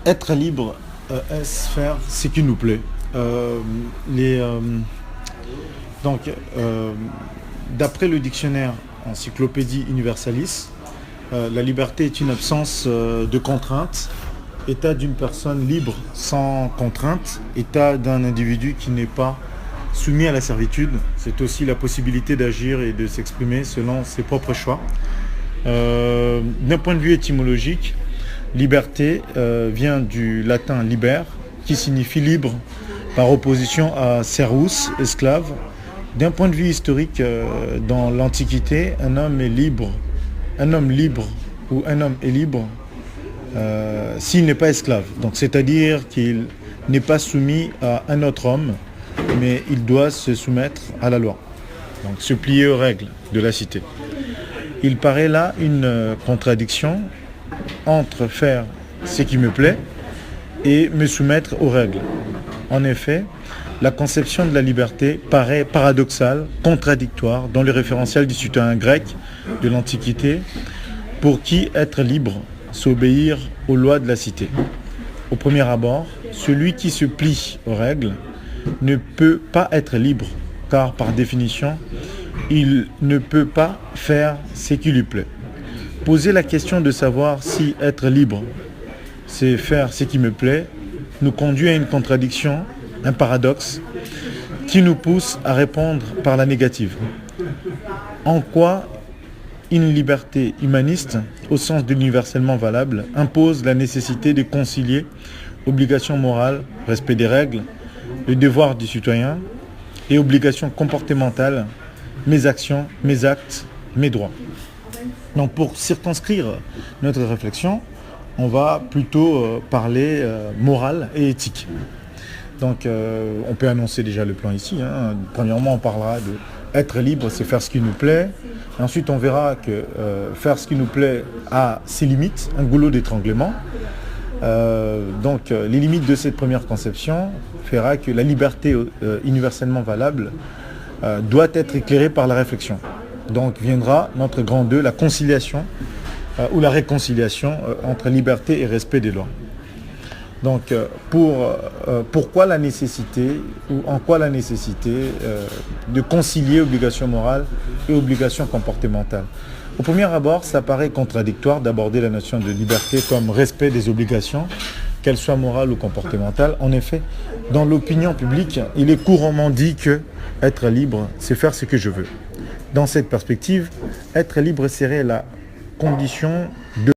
Être libre, est faire ce qui nous plaît. Les, donc, d'après le dictionnaire Encyclopédie Universalis, la liberté est une absence de contrainte, état d'une personne libre sans contrainte, état d'un individu qui n'est pas soumis à la servitude. C'est aussi la possibilité d'agir et de s'exprimer selon ses propres choix. D'un point de vue étymologique, liberté vient du latin liber, qui signifie libre, par opposition à servus, esclave. D'un point de vue historique, dans l'Antiquité, un homme est libre. Un homme libre ou un homme est libre s'il n'est pas esclave. Donc, c'est-à-dire qu'il n'est pas soumis à un autre homme, mais il doit se soumettre à la loi. Donc, se plier aux règles de la cité. Il paraît là une contradiction entre faire ce qui me plaît et me soumettre aux règles. En effet, la conception de la liberté paraît paradoxale, contradictoire dans le référentiel du citoyen grec de l'Antiquité, pour qui être libre, c'est obéir aux lois de la cité. Au premier abord, celui qui se plie aux règles ne peut pas être libre, car par définition, il ne peut pas faire ce qui lui plaît. Poser la question de savoir si être libre, c'est faire ce qui me plaît, nous conduit à une contradiction, un paradoxe, qui nous pousse à répondre par la négative. En quoi une liberté humaniste, au sens de l'universellement valable, impose la nécessité de concilier obligation morale, respect des règles, le devoir du citoyen, et obligation comportementale, mes actions, mes actes, mes droits. Donc pour circonscrire notre réflexion, on va plutôt parler morale et éthique. Donc on peut annoncer déjà le plan ici. Premièrement, on parlera de être libre, c'est faire ce qui nous plaît. Et ensuite, on verra que faire ce qui nous plaît a ses limites, un goulot d'étranglement. Donc les limites de cette première conception fera que la liberté universellement valable doit être éclairée par la réflexion. Donc viendra notre grand 2, la conciliation ou la réconciliation entre liberté et respect des lois. Donc pourquoi la nécessité ou en quoi la nécessité de concilier obligation morale et obligation comportementale? Au premier abord, ça paraît contradictoire d'aborder la notion de liberté comme respect des obligations, qu'elles soient morales ou comportementales. En effet, dans l'opinion publique, il est couramment dit que être libre, c'est faire ce que je veux. Dans cette perspective, être libre serait la condition